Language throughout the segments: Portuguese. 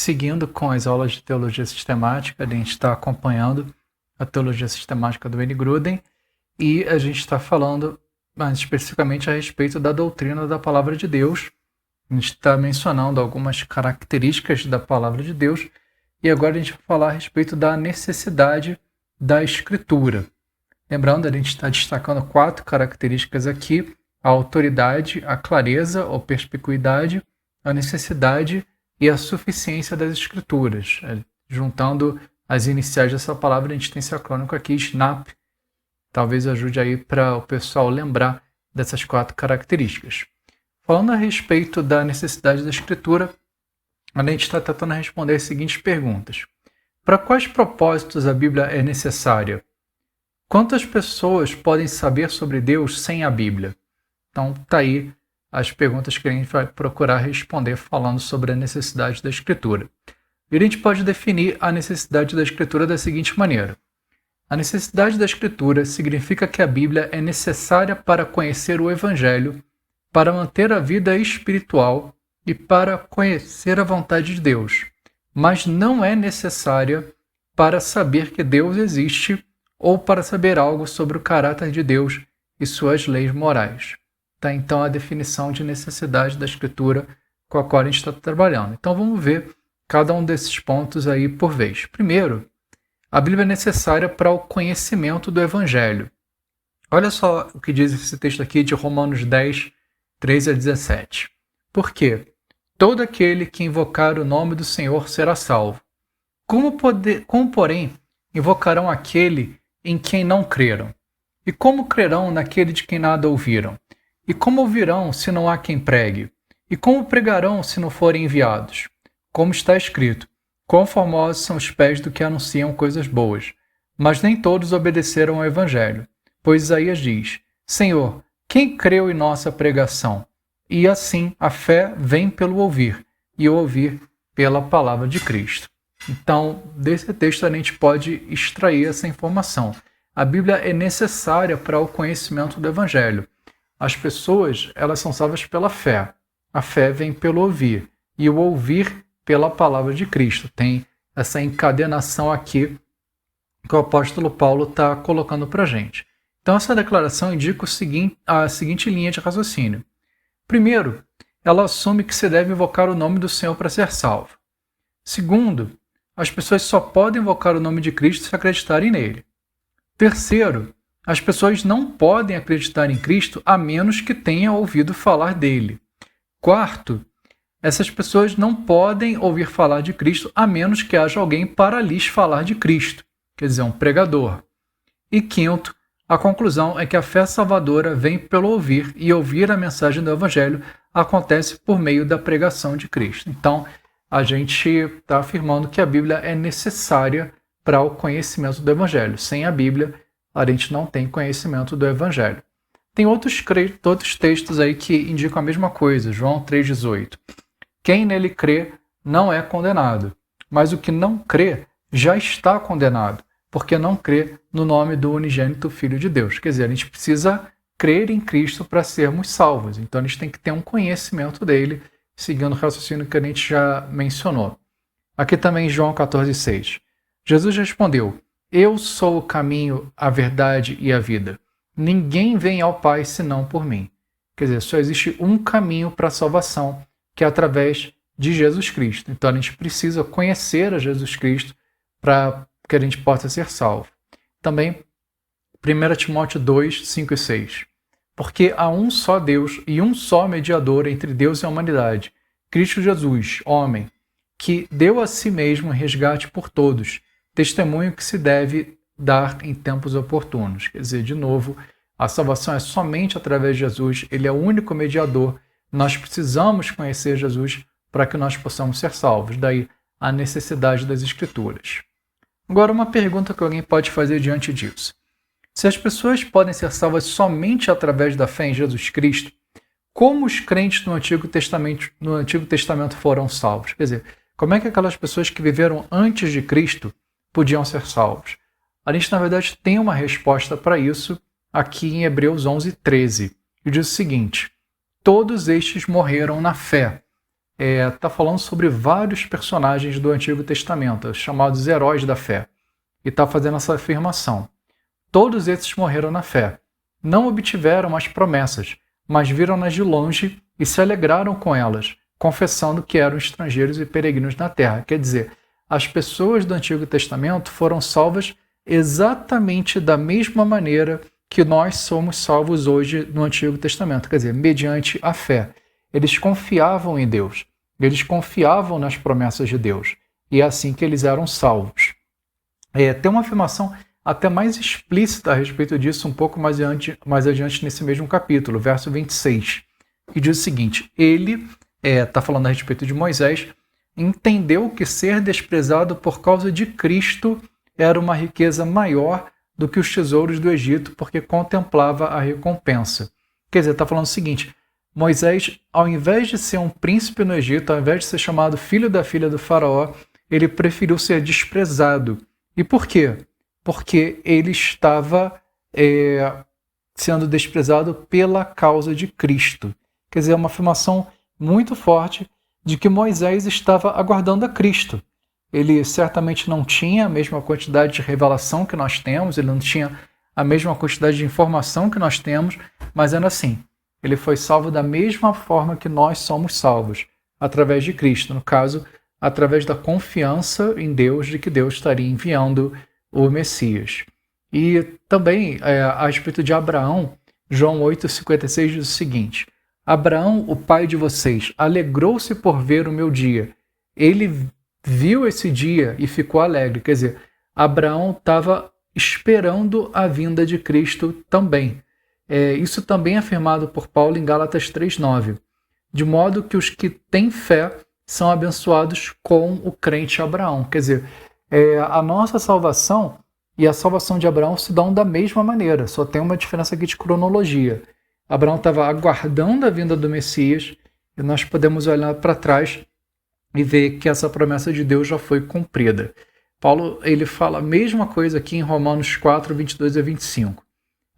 seguindo com as aulas de teologia sistemática, a gente está acompanhando a teologia sistemática do Wayne Grudem e a gente está falando mais especificamente a respeito da doutrina da palavra de Deus. A gente está mencionando algumas características da palavra de Deus e agora a gente vai falar a respeito da necessidade da escritura. Lembrando, a gente está destacando 4 características aqui: a autoridade, a clareza ou perspicuidade, a necessidade e a suficiência das escrituras. Juntando as iniciais dessa palavra, a gente tem esse acrônimo aqui, SNAP. Talvez ajude aí para o pessoal lembrar dessas 4 características. Falando a respeito da necessidade da escritura, a gente está tentando responder as seguintes perguntas. Para quais propósitos a Bíblia é necessária? Quantas pessoas podem saber sobre Deus sem a Bíblia? Então, está aí as perguntas que a gente vai procurar responder falando sobre a necessidade da Escritura. E a gente pode definir a necessidade da Escritura da seguinte maneira. A necessidade da Escritura significa que a Bíblia é necessária para conhecer o Evangelho, para manter a vida espiritual e para conhecer a vontade de Deus, mas não é necessária para saber que Deus existe ou para saber algo sobre o caráter de Deus e suas leis morais. Tá, então, a definição de necessidade da Escritura com a qual a gente está trabalhando. Então, vamos ver cada um desses pontos aí por vez. Primeiro, a Bíblia é necessária para o conhecimento do Evangelho. Olha só o que diz esse texto aqui de Romanos 10, 13 a 17. Por quê? Todo aquele que invocar o nome do Senhor será salvo. Como, porém, invocarão aquele em quem não creram? E como crerão naquele de quem nada ouviram? E como ouvirão se não há quem pregue? E como pregarão se não forem enviados? Como está escrito, quão formosos são os pés do que anunciam coisas boas. Mas nem todos obedeceram ao Evangelho. Pois Isaías diz, Senhor, quem creu em nossa pregação? E assim a fé vem pelo ouvir, e o ouvir pela palavra de Cristo. Então, desse texto a gente pode extrair essa informação. A Bíblia é necessária para o conhecimento do Evangelho. As pessoas, elas são salvas pela fé. A fé vem pelo ouvir, e o ouvir pela palavra de Cristo. Tem essa encadenação aqui que o apóstolo Paulo está colocando para a gente. Então, essa declaração indica a seguinte linha de raciocínio. Primeiro, ela assume que se deve invocar o nome do Senhor para ser salvo. Segundo, as pessoas só podem invocar o nome de Cristo se acreditarem nele. Terceiro, as pessoas não podem acreditar em Cristo a menos que tenham ouvido falar dele. Quarto, essas pessoas não podem ouvir falar de Cristo a menos que haja alguém para lhes falar de Cristo, quer dizer, um pregador. E quinto, a conclusão é que a fé salvadora vem pelo ouvir, e ouvir a mensagem do Evangelho acontece por meio da pregação de Cristo. Então, a gente está afirmando que a Bíblia é necessária para o conhecimento do Evangelho. Sem a Bíblia, a gente não tem conhecimento do Evangelho. Tem outros textos aí que indicam a mesma coisa. João 3,18. Quem nele crê não é condenado, mas o que não crê já está condenado, porque não crê no nome do unigênito Filho de Deus. Quer dizer, a gente precisa crer em Cristo para sermos salvos. Então, a gente tem que ter um conhecimento dele, seguindo o raciocínio que a gente já mencionou. Aqui também João 14,6. Jesus respondeu, eu sou o caminho, a verdade e a vida. Ninguém vem ao Pai senão por mim. Quer dizer, só existe um caminho para a salvação, que é através de Jesus Cristo. Então, a gente precisa conhecer a Jesus Cristo para que a gente possa ser salvo. Também, 1 Timóteo 2, 5 e 6. Porque há um só Deus e um só mediador entre Deus e a humanidade, Cristo Jesus, homem, que deu a si mesmo resgate por todos, testemunho que se deve dar em tempos oportunos. Quer dizer, de novo, a salvação é somente através de Jesus, ele é o único mediador. Nós precisamos conhecer Jesus para que nós possamos ser salvos. Daí a necessidade das Escrituras. Agora, uma pergunta que alguém pode fazer diante disso. Se as pessoas podem ser salvas somente através da fé em Jesus Cristo, como os crentes no Antigo Testamento foram salvos? Quer dizer, como é que aquelas pessoas que viveram antes de Cristo podiam ser salvos? A gente, na verdade, tem uma resposta para isso aqui em Hebreus 11, 13. E diz o seguinte, todos estes morreram na fé. está falando sobre vários personagens do Antigo Testamento, chamados heróis da fé, e está fazendo essa afirmação. Todos esses morreram na fé. Não obtiveram as promessas, mas viram-nas de longe e se alegraram com elas, confessando que eram estrangeiros e peregrinos na terra. Quer dizer, as pessoas do Antigo Testamento foram salvas exatamente da mesma maneira que nós somos salvos hoje no Antigo Testamento, quer dizer, mediante a fé. Eles confiavam em Deus, eles confiavam nas promessas de Deus, e é assim que eles eram salvos. Tem uma afirmação até mais explícita a respeito disso um pouco mais adiante nesse mesmo capítulo, verso 26, que diz o seguinte: ele, está falando a respeito de Moisés, entendeu que ser desprezado por causa de Cristo era uma riqueza maior do que os tesouros do Egito, porque contemplava a recompensa. Quer dizer, está falando o seguinte: Moisés, ao invés de ser um príncipe no Egito, ao invés de ser chamado filho da filha do faraó, ele preferiu ser desprezado. E por quê? Porque ele estava sendo desprezado pela causa de Cristo. Quer dizer, é uma afirmação muito forte de que Moisés estava aguardando a Cristo. Ele certamente não tinha a mesma quantidade de revelação que nós temos, ele não tinha a mesma quantidade de informação que nós temos, mas ainda assim, ele foi salvo da mesma forma que nós somos salvos, através de Cristo, no caso, através da confiança em Deus de que Deus estaria enviando o Messias. E também, a respeito de Abraão, João 8,56 diz o seguinte: Abraão, o pai de vocês, alegrou-se por ver o meu dia. Ele viu esse dia e ficou alegre. Quer dizer, Abraão estava esperando a vinda de Cristo também. Isso também é afirmado por Paulo em Gálatas 3,9. De modo que os que têm fé são abençoados com o crente Abraão. Quer dizer, a nossa salvação e a salvação de Abraão se dão da mesma maneira, só tem uma diferença aqui de cronologia. Abraão estava aguardando a vinda do Messias e nós podemos olhar para trás e ver que essa promessa de Deus já foi cumprida. Paulo ele fala a mesma coisa aqui em Romanos 4, 22 a 25.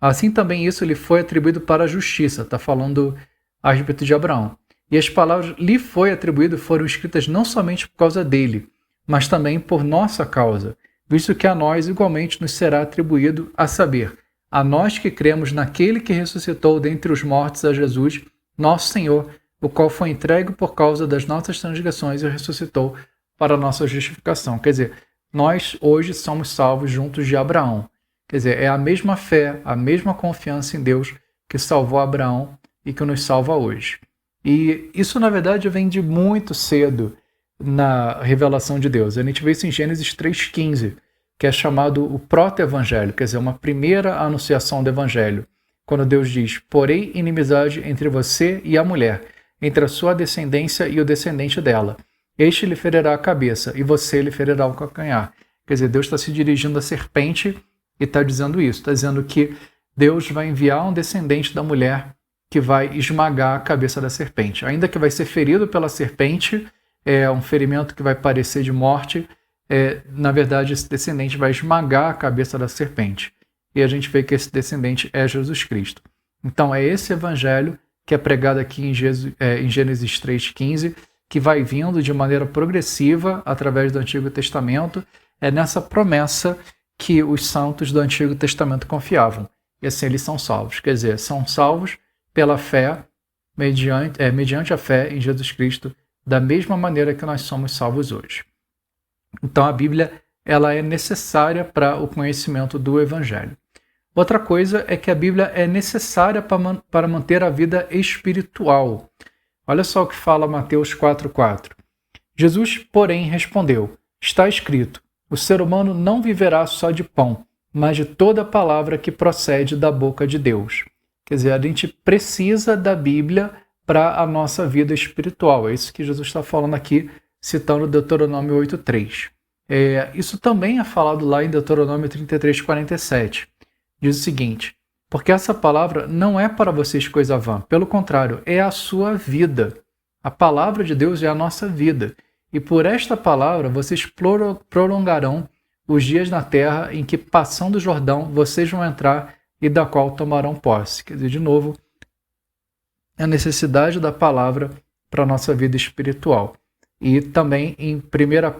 Assim também isso lhe foi atribuído para a justiça, está falando a respeito de Abraão. E as palavras lhe foi atribuído foram escritas não somente por causa dele, mas também por nossa causa, visto que a nós igualmente nos será atribuído, a saber, a nós que cremos naquele que ressuscitou dentre os mortos a Jesus, nosso Senhor, o qual foi entregue por causa das nossas transgressões e ressuscitou para a nossa justificação. Quer dizer, nós hoje somos salvos juntos de Abraão. Quer dizer, é a mesma fé, a mesma confiança em Deus que salvou Abraão e que nos salva hoje. E isso, na verdade, vem de muito cedo na revelação de Deus. A gente vê isso em Gênesis 3,15, que é chamado o proto-evangelho, quer dizer, uma primeira anunciação do evangelho, quando Deus diz: porém inimizade entre você e a mulher, entre a sua descendência e o descendente dela. Este lhe ferirá a cabeça, e você lhe ferirá o calcanhar. Quer dizer, Deus está se dirigindo à serpente e está dizendo isso. Está dizendo que Deus vai enviar um descendente da mulher que vai esmagar a cabeça da serpente. Ainda que vai ser ferido pela serpente, é um ferimento que vai parecer de morte, na verdade esse descendente vai esmagar a cabeça da serpente. E a gente vê que esse descendente é Jesus Cristo. Então é esse evangelho que é pregado aqui em Gênesis 3,15, que vai vindo de maneira progressiva através do Antigo Testamento. É nessa promessa que os santos do Antigo Testamento confiavam. E assim eles são salvos. Quer dizer, são salvos pela fé, mediante a fé em Jesus Cristo, da mesma maneira que nós somos salvos hoje. Então a Bíblia ela é necessária para o conhecimento do Evangelho. Outra coisa é que a Bíblia é necessária para manter a vida espiritual. Olha só o que fala Mateus 4,4. Jesus, porém, respondeu: está escrito, o ser humano não viverá só de pão, mas de toda palavra que procede da boca de Deus. Quer dizer, a gente precisa da Bíblia para a nossa vida espiritual. É isso que Jesus está falando aqui, citando Deuteronômio 8,3. Isso também é falado lá em Deuteronômio 33,47. Diz o seguinte: porque essa palavra não é para vocês coisa vã, pelo contrário, é a sua vida. A palavra de Deus é a nossa vida. E por esta palavra vocês prolongarão os dias na terra em que, passando o Jordão, vocês vão entrar e da qual tomarão posse. Quer dizer, de novo, a necessidade da palavra para a nossa vida espiritual. E também em 1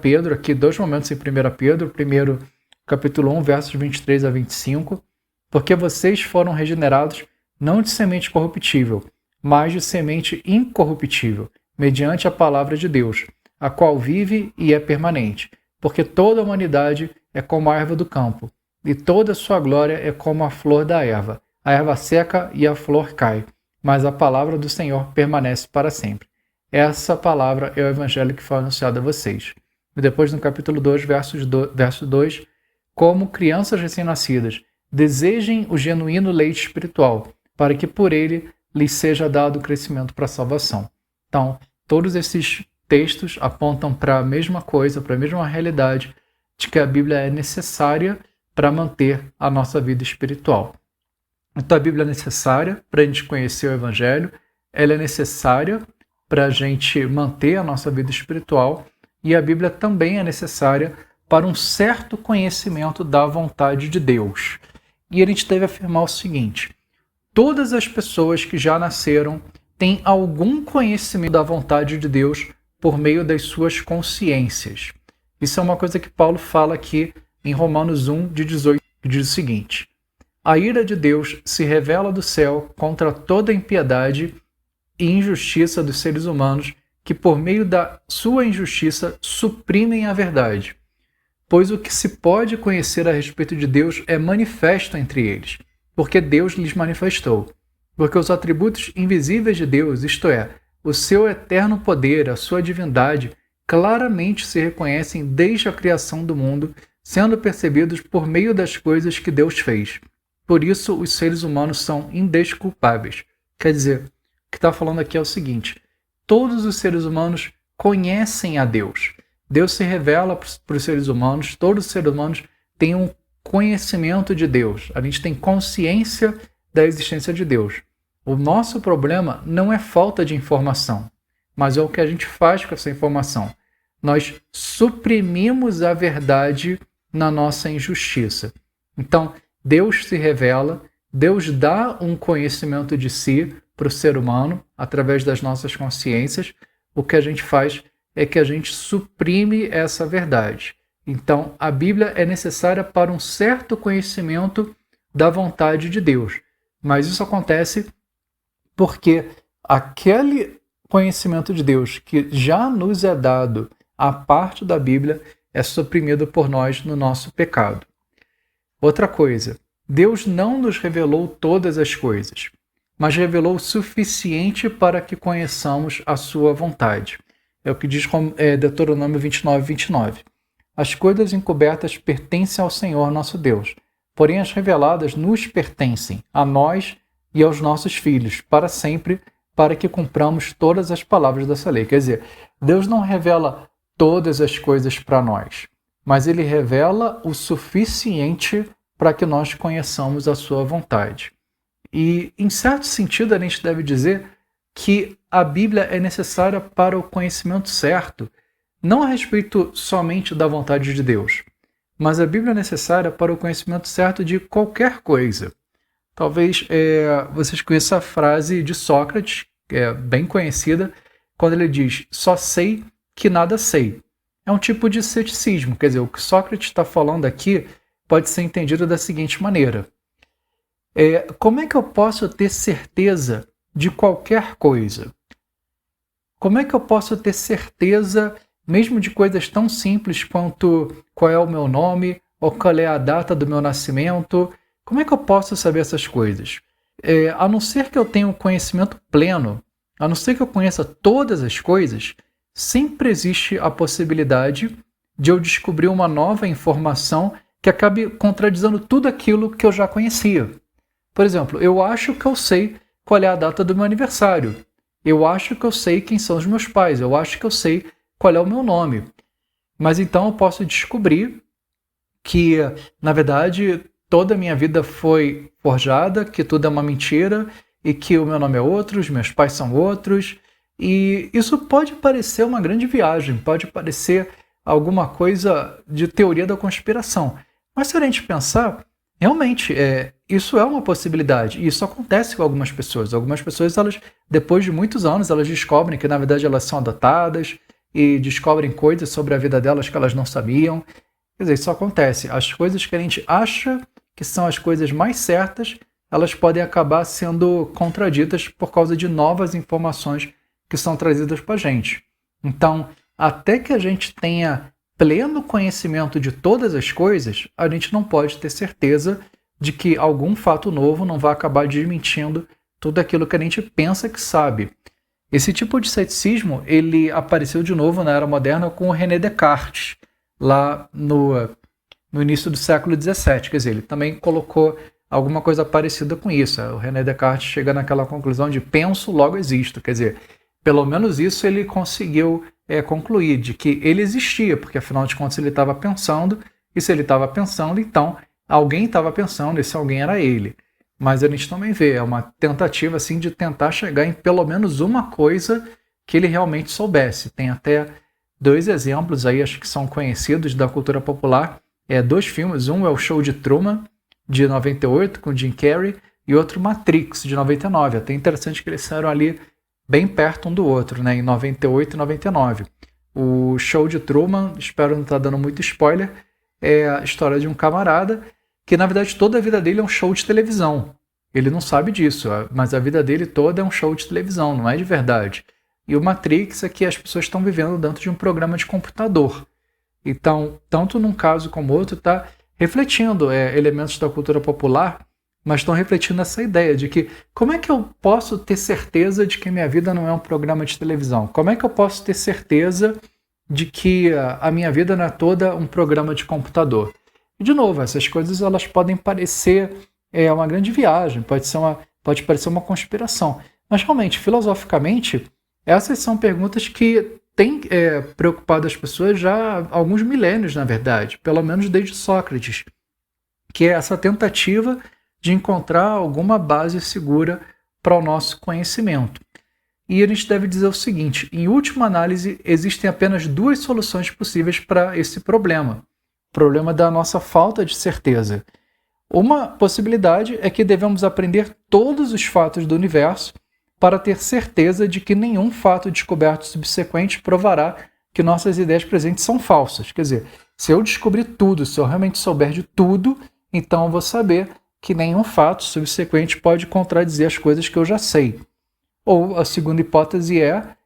Pedro, aqui 2 momentos em 1 Pedro, primeiro capítulo 1, versos 23 a 25, porque vocês foram regenerados não de semente corruptível, mas de semente incorruptível, mediante a palavra de Deus, a qual vive e é permanente, porque toda a humanidade é como a erva do campo, e toda a sua glória é como a flor da erva. A erva seca e a flor cai, mas a palavra do Senhor permanece para sempre. Essa palavra é o evangelho que foi anunciado a vocês. E depois no capítulo 2, verso 2, como crianças recém-nascidas, desejem o genuíno leite espiritual, para que por ele lhes seja dado o crescimento para a salvação. Então, todos esses textos apontam para a mesma coisa, para a mesma realidade, de que a Bíblia é necessária para manter a nossa vida espiritual. Então, a Bíblia é necessária para a gente conhecer o Evangelho, ela é necessária para a gente manter a nossa vida espiritual, e a Bíblia também é necessária para um certo conhecimento da vontade de Deus. E a gente deve afirmar o seguinte: todas as pessoas que já nasceram têm algum conhecimento da vontade de Deus por meio das suas consciências. Isso é uma coisa que Paulo fala aqui em Romanos 1, de 18, que diz o seguinte: a ira de Deus se revela do céu contra toda impiedade e injustiça dos seres humanos, que por meio da sua injustiça suprimem a verdade. Pois o que se pode conhecer a respeito de Deus é manifesto entre eles, porque Deus lhes manifestou. Porque os atributos invisíveis de Deus, isto é, o seu eterno poder, a sua divindade, claramente se reconhecem desde a criação do mundo, sendo percebidos por meio das coisas que Deus fez. Por isso, os seres humanos são indesculpáveis. Quer dizer, o que está falando aqui é o seguinte: todos os seres humanos conhecem a Deus. Deus se revela para os seres humanos, todos os seres humanos têm um conhecimento de Deus. A gente tem consciência da existência de Deus. O nosso problema não é falta de informação, mas é o que a gente faz com essa informação. Nós suprimimos a verdade na nossa injustiça. Então, Deus se revela, Deus dá um conhecimento de si para o ser humano através das nossas consciências. O que a gente faz é que a gente suprime essa verdade. Então, a Bíblia é necessária para um certo conhecimento da vontade de Deus. Mas isso acontece porque aquele conhecimento de Deus que já nos é dado a parte da Bíblia é suprimido por nós no nosso pecado. Outra coisa, Deus não nos revelou todas as coisas, mas revelou o suficiente para que conheçamos a sua vontade. É o que diz Deuteronômio 29, 29. As coisas encobertas pertencem ao Senhor nosso Deus, porém as reveladas nos pertencem, a nós e aos nossos filhos, para sempre, para que cumpramos todas as palavras dessa lei. Quer dizer, Deus não revela todas as coisas para nós, mas Ele revela o suficiente para que nós conheçamos a sua vontade. E, em certo sentido, a gente deve dizer que a Bíblia é necessária para o conhecimento certo, não a respeito somente da vontade de Deus, mas a Bíblia é necessária para o conhecimento certo de qualquer coisa. Talvez vocês conheçam a frase de Sócrates, que é bem conhecida, quando ele diz: só sei que nada sei. É um tipo de ceticismo, quer dizer, o que Sócrates está falando aqui pode ser entendido da seguinte maneira: como é que eu posso ter certeza de qualquer coisa? Como é que eu posso ter certeza, mesmo de coisas tão simples quanto qual é o meu nome, ou qual é a data do meu nascimento? Como é que eu posso saber essas coisas? A não ser que eu tenha um conhecimento pleno, a não ser que eu conheça todas as coisas, sempre existe a possibilidade de eu descobrir uma nova informação que acabe contradizendo tudo aquilo que eu já conhecia. Por exemplo, eu acho que eu sei qual é a data do meu aniversário. Eu acho que eu sei quem são os meus pais. Eu acho que eu sei qual é o meu nome. Mas então eu posso descobrir que, na verdade, toda a minha vida foi forjada, que tudo é uma mentira e que o meu nome é outro, os meus pais são outros. E isso pode parecer uma grande viagem, pode parecer alguma coisa de teoria da conspiração. Mas se a gente pensar, realmente, isso é uma possibilidade, e isso acontece com algumas pessoas. Algumas pessoas, elas, depois de muitos anos, elas descobrem que, na verdade, elas são adotadas e descobrem coisas sobre a vida delas que elas não sabiam. Quer dizer, isso acontece. As coisas que a gente acha que são as coisas mais certas, elas podem acabar sendo contraditas por causa de novas informações que são trazidas para a gente. Então, até que a gente tenha pleno conhecimento de todas as coisas, a gente não pode ter certeza de que algum fato novo não vai acabar desmentindo tudo aquilo que a gente pensa que sabe. Esse tipo de ceticismo, ele apareceu de novo na Era Moderna com o René Descartes, lá no início do século XVII. Quer dizer, ele também colocou alguma coisa parecida com isso. O René Descartes chega naquela conclusão de penso, logo existo. Quer dizer, pelo menos isso ele conseguiu concluir, de que ele existia, porque afinal de contas ele estava pensando, e se ele estava pensando, então alguém estava pensando, e se alguém era ele. Mas a gente também vê, é uma tentativa assim, de tentar chegar em pelo menos uma coisa que ele realmente soubesse. Tem até 2 exemplos aí, acho que são conhecidos da cultura popular, 2 filmes. Um é o Show de Truman, de 98, com Jim Carrey, e outro Matrix, de 99. Até interessante que eles saíram ali bem perto um do outro, né, em 98 e 99. O Show de Truman, espero não estar dando muito spoiler, é a história de um camarada que, na verdade, toda a vida dele é um show de televisão. Ele não sabe disso, mas a vida dele toda é um show de televisão, não é de verdade. E o Matrix é que as pessoas estão vivendo dentro de um programa de computador. Então, tanto num caso como outro, está refletindo elementos da cultura popular, mas estão refletindo essa ideia de que como é que eu posso ter certeza de que minha vida não é um programa de televisão? Como é que eu posso ter certeza de que a minha vida não é toda um programa de computador? E, de novo, essas coisas elas podem parecer uma grande viagem, pode parecer uma conspiração. Mas, realmente, filosoficamente, essas são perguntas que têm preocupado as pessoas já há alguns milênios, na verdade, pelo menos desde Sócrates, que é essa tentativa de encontrar alguma base segura para o nosso conhecimento. E a gente deve dizer o seguinte, em última análise, existem apenas 2 soluções possíveis para esse problema. O problema da nossa falta de certeza. Uma possibilidade é que devemos aprender todos os fatos do universo para ter certeza de que nenhum fato descoberto subsequente provará que nossas ideias presentes são falsas. Quer dizer, se eu descobrir tudo, se eu realmente souber de tudo, então eu vou saber que nenhum fato subsequente pode contradizer as coisas que eu já sei. Ou a segunda hipótese é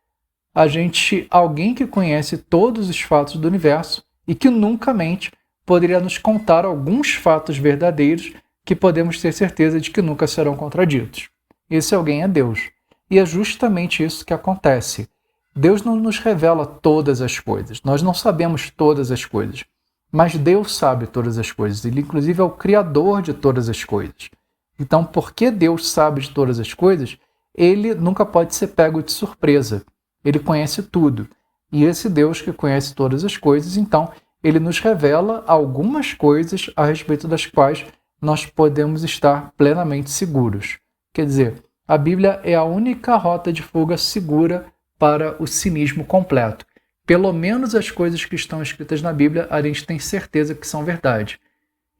alguém que conhece todos os fatos do universo e que nunca mente poderia nos contar alguns fatos verdadeiros que podemos ter certeza de que nunca serão contraditos. Esse alguém é Deus. E é justamente isso que acontece. Deus não nos revela todas as coisas. Nós não sabemos todas as coisas. Mas Deus sabe todas as coisas. Ele, inclusive, é o Criador de todas as coisas. Então, porque Deus sabe de todas as coisas, ele nunca pode ser pego de surpresa. Ele conhece tudo. E esse Deus que conhece todas as coisas, então, ele nos revela algumas coisas a respeito das quais nós podemos estar plenamente seguros. Quer dizer, a Bíblia é a única rota de fuga segura para o cinismo completo. Pelo menos as coisas que estão escritas na Bíblia, a gente tem certeza que são verdade.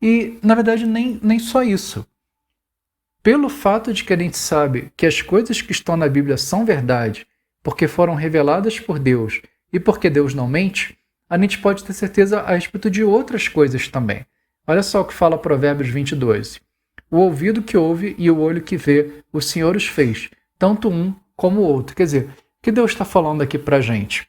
E, na verdade, nem só isso. Pelo fato de que a gente sabe que as coisas que estão na Bíblia são verdade, porque foram reveladas por Deus e porque Deus não mente, a gente pode ter certeza a respeito de outras coisas também. Olha só o que fala Provérbios 20:12. O ouvido que ouve e o olho que vê, o Senhor os fez, tanto um como o outro. Quer dizer, o que Deus está falando aqui para a gente?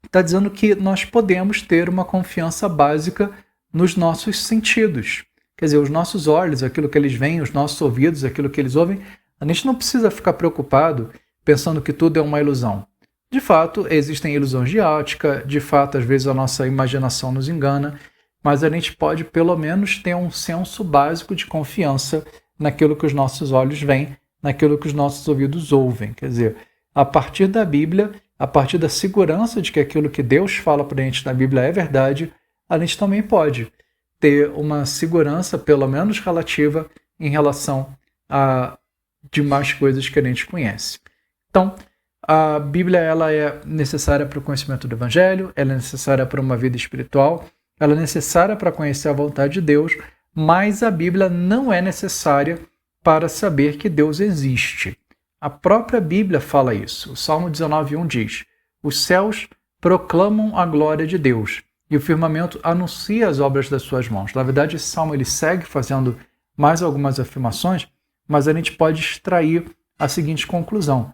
Está dizendo que nós podemos ter uma confiança básica nos nossos sentidos. Quer dizer, os nossos olhos, aquilo que eles veem, os nossos ouvidos, aquilo que eles ouvem, a gente não precisa ficar preocupado pensando que tudo é uma ilusão. De fato, existem ilusões de ótica, de fato, às vezes a nossa imaginação nos engana, mas a gente pode pelo menos ter um senso básico de confiança naquilo que os nossos olhos veem, naquilo que os nossos ouvidos ouvem. Quer dizer, a partir da Bíblia, a partir da segurança de que aquilo que Deus fala para a gente na Bíblia é verdade, a gente também pode ter uma segurança, pelo menos relativa, em relação a demais coisas que a gente conhece. Então, a Bíblia ela é necessária para o conhecimento do Evangelho, ela é necessária para uma vida espiritual, ela é necessária para conhecer a vontade de Deus, mas a Bíblia não é necessária para saber que Deus existe. A própria Bíblia fala isso. O Salmo 19:1 diz: os céus proclamam a glória de Deus, e o firmamento anuncia as obras das suas mãos. Na verdade, esse salmo ele segue fazendo mais algumas afirmações, mas a gente pode extrair a seguinte conclusão: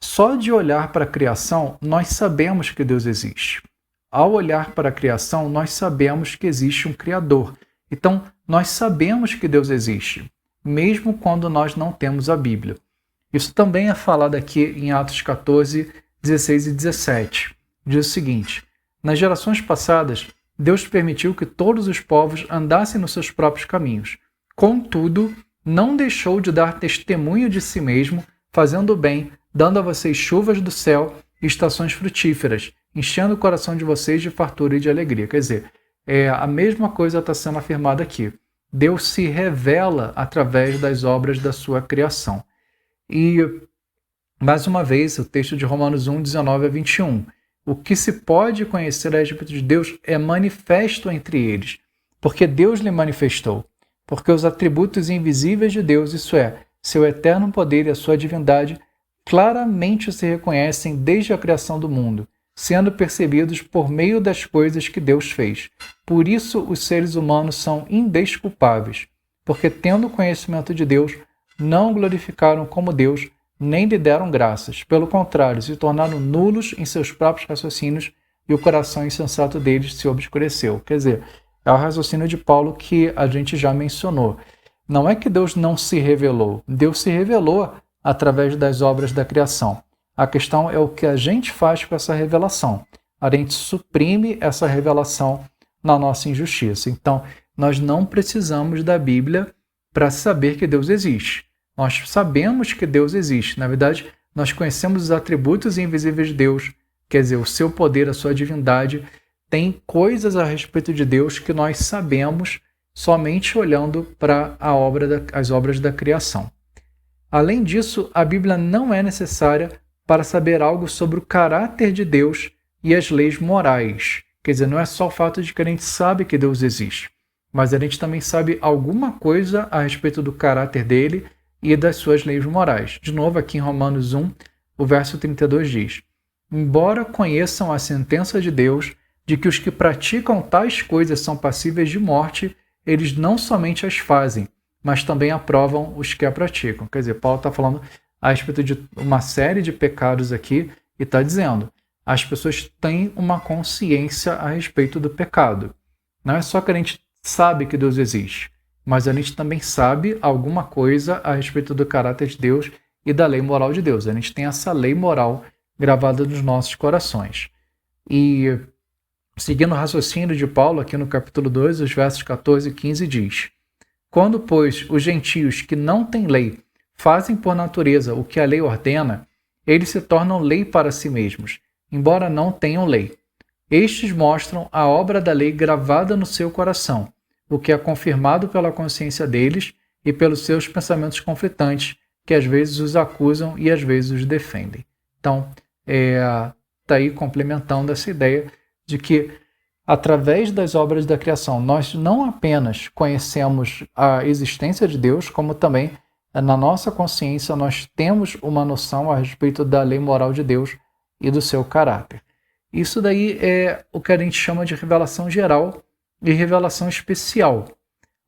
só de olhar para a criação, nós sabemos que Deus existe. Ao olhar para a criação, nós sabemos que existe um Criador. Então, nós sabemos que Deus existe, mesmo quando nós não temos a Bíblia. Isso também é falado aqui em Atos 14, 16 e 17. Diz o seguinte: nas gerações passadas, Deus permitiu que todos os povos andassem nos seus próprios caminhos. Contudo, não deixou de dar testemunho de si mesmo, fazendo o bem, dando a vocês chuvas do céu e estações frutíferas, enchendo o coração de vocês de fartura e de alegria. Quer dizer, a mesma coisa está sendo afirmada aqui. Deus se revela através das obras da sua criação. E, mais uma vez, o texto de Romanos 1, 19 a 21. O que se pode conhecer a respeito de Deus é manifesto entre eles, porque Deus lhe manifestou. Porque os atributos invisíveis de Deus, isso é, seu eterno poder e a sua divindade, claramente se reconhecem desde a criação do mundo, sendo percebidos por meio das coisas que Deus fez. Por isso, os seres humanos são indesculpáveis, porque, tendo conhecimento de Deus, não glorificaram como Deus, nem lhe deram graças. Pelo contrário, se tornaram nulos em seus próprios raciocínios e o coração insensato deles se obscureceu. Quer dizer, é o raciocínio de Paulo que a gente já mencionou. Não é que Deus não se revelou. Deus se revelou através das obras da criação. A questão é o que a gente faz com essa revelação. A gente suprime essa revelação na nossa injustiça. Então, nós não precisamos da Bíblia para saber que Deus existe. Nós sabemos que Deus existe. Na verdade, nós conhecemos os atributos invisíveis de Deus, quer dizer, o seu poder, a sua divindade. Tem coisas a respeito de Deus que nós sabemos somente olhando para as obras da criação. Além disso, a Bíblia não é necessária para saber algo sobre o caráter de Deus e as leis morais. Quer dizer, não é só o fato de que a gente sabe que Deus existe, mas a gente também sabe alguma coisa a respeito do caráter dele e das suas leis morais. De novo, aqui em Romanos 1, o verso 32 diz: embora conheçam a sentença de Deus, de que os que praticam tais coisas são passíveis de morte, eles não somente as fazem, mas também aprovam os que a praticam. Quer dizer, Paulo está falando a respeito de uma série de pecados aqui e está dizendo: as pessoas têm uma consciência a respeito do pecado. Não é só que a gente sabe que Deus existe, mas a gente também sabe alguma coisa a respeito do caráter de Deus e da lei moral de Deus. A gente tem essa lei moral gravada nos nossos corações. E, seguindo o raciocínio de Paulo, aqui no capítulo 2, os versos 14 e 15 diz: quando, pois, os gentios que não têm lei fazem por natureza o que a lei ordena, eles se tornam lei para si mesmos, embora não tenham lei. Estes mostram a obra da lei gravada no seu coração, o que é confirmado pela consciência deles e pelos seus pensamentos conflitantes, que às vezes os acusam e às vezes os defendem. Então, está aí complementando essa ideia de que, através das obras da criação, nós não apenas conhecemos a existência de Deus, como também, na nossa consciência, nós temos uma noção a respeito da lei moral de Deus e do seu caráter. Isso daí é o que a gente chama de revelação geral e revelação especial.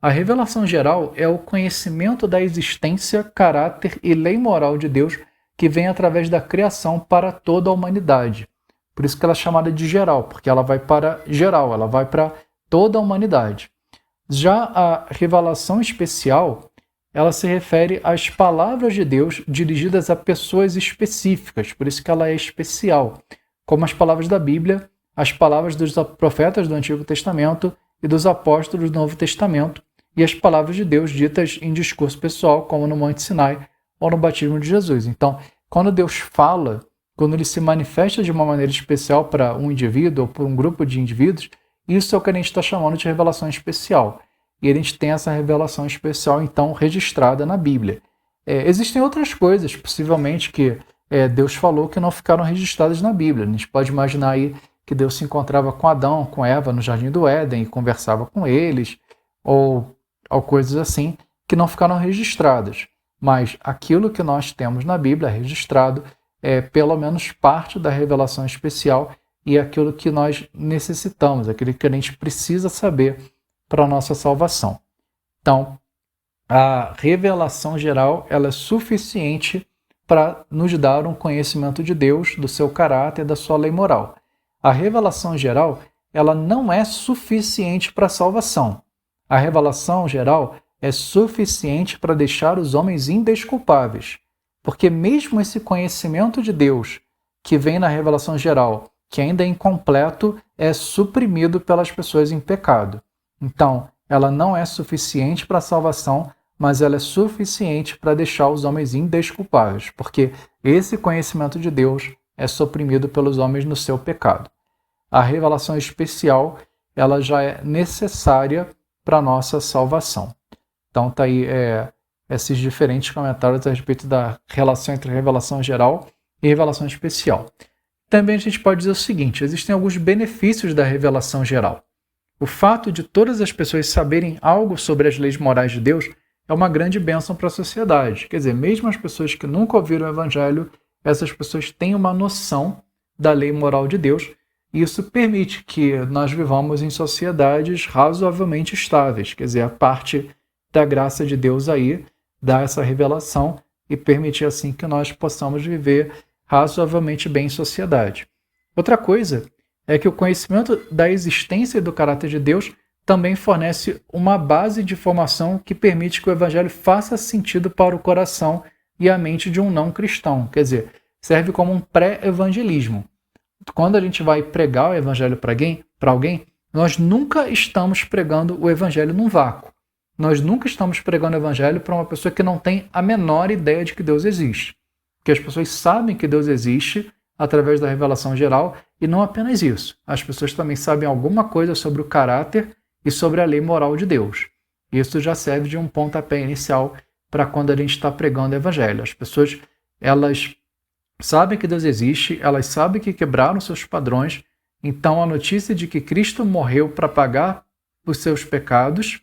A revelação geral é o conhecimento da existência, caráter e lei moral de Deus que vem através da criação para toda a humanidade. Por isso que ela é chamada de geral, porque ela vai para geral, ela vai para toda a humanidade. Já a revelação especial, ela se refere às palavras de Deus dirigidas a pessoas específicas, por isso que ela é especial, como as palavras da Bíblia, as palavras dos profetas do Antigo Testamento e dos apóstolos do Novo Testamento, e as palavras de Deus ditas em discurso pessoal, como no Monte Sinai ou no batismo de Jesus. Então, quando Deus fala, quando ele se manifesta de uma maneira especial para um indivíduo ou para um grupo de indivíduos, isso é o que a gente está chamando de revelação especial. E a gente tem essa revelação especial, então, registrada na Bíblia. Existem outras coisas, possivelmente, que Deus falou que não ficaram registradas na Bíblia. A gente pode imaginar aí que Deus se encontrava com Adão, com Eva no Jardim do Éden e conversava com eles, ou ou coisas assim, que não ficaram registradas. Mas aquilo que nós temos na Bíblia registrado é pelo menos parte da revelação especial e aquilo que nós necessitamos, aquilo que a gente precisa saber para a nossa salvação. Então, a revelação geral ela é suficiente para nos dar um conhecimento de Deus, do seu caráter, da sua lei moral. A revelação geral ela não é suficiente para a salvação. A revelação geral é suficiente para deixar os homens indesculpáveis. Porque mesmo esse conhecimento de Deus que vem na revelação geral, que ainda é incompleto, é suprimido pelas pessoas em pecado. Então, ela não é suficiente para a salvação, mas ela é suficiente para deixar os homens indesculpáveis, porque esse conhecimento de Deus é suprimido pelos homens no seu pecado. A revelação especial, ela já é necessária para a nossa salvação. Então, tá aí esses diferentes comentários a respeito da relação entre revelação geral e revelação especial. Também a gente pode dizer o seguinte, existem alguns benefícios da revelação geral. O fato de todas as pessoas saberem algo sobre as leis morais de Deus é uma grande bênção para a sociedade. Quer dizer, mesmo as pessoas que nunca ouviram o Evangelho, essas pessoas têm uma noção da lei moral de Deus, e isso permite que nós vivamos em sociedades razoavelmente estáveis. Quer dizer, a parte da graça de Deus aí dá essa revelação e permitir assim que nós possamos viver razoavelmente bem em sociedade. Outra coisa é que o conhecimento da existência e do caráter de Deus também fornece uma base de informação que permite que o Evangelho faça sentido para o coração e a mente de um não cristão. Quer dizer, serve como um pré-evangelismo. Quando a gente vai pregar o Evangelho para alguém, nós nunca estamos pregando o Evangelho num vácuo. Nós nunca estamos pregando o Evangelho para uma pessoa que não tem a menor ideia de que Deus existe. Porque as pessoas sabem que Deus existe através da revelação geral, e não apenas isso. As pessoas também sabem alguma coisa sobre o caráter e sobre a lei moral de Deus. Isso já serve de um pontapé inicial para quando a gente está pregando o Evangelho. As pessoas, elas sabem que Deus existe, elas sabem que quebraram seus padrões, então a notícia de que Cristo morreu para pagar os seus pecados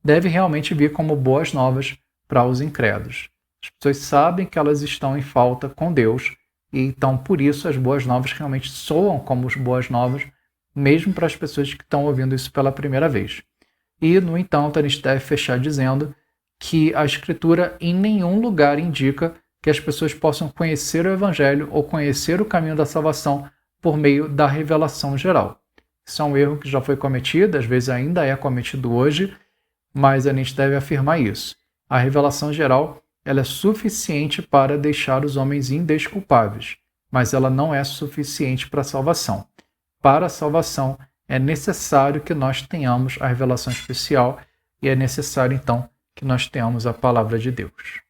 deve realmente vir como boas novas para os incrédulos. As pessoas sabem que elas estão em falta com Deus, e então por isso as boas novas realmente soam como as boas novas, mesmo para as pessoas que estão ouvindo isso pela primeira vez. E, no entanto, a gente deve fechar dizendo que a Escritura em nenhum lugar indica que as pessoas possam conhecer o Evangelho ou conhecer o caminho da salvação por meio da revelação geral. Isso é um erro que já foi cometido, às vezes ainda é cometido hoje, mas a gente deve afirmar isso. A revelação geral ela é suficiente para deixar os homens indesculpáveis, mas ela não é suficiente para a salvação. Para a salvação, é necessário que nós tenhamos a revelação especial e é necessário, então, que nós tenhamos a palavra de Deus.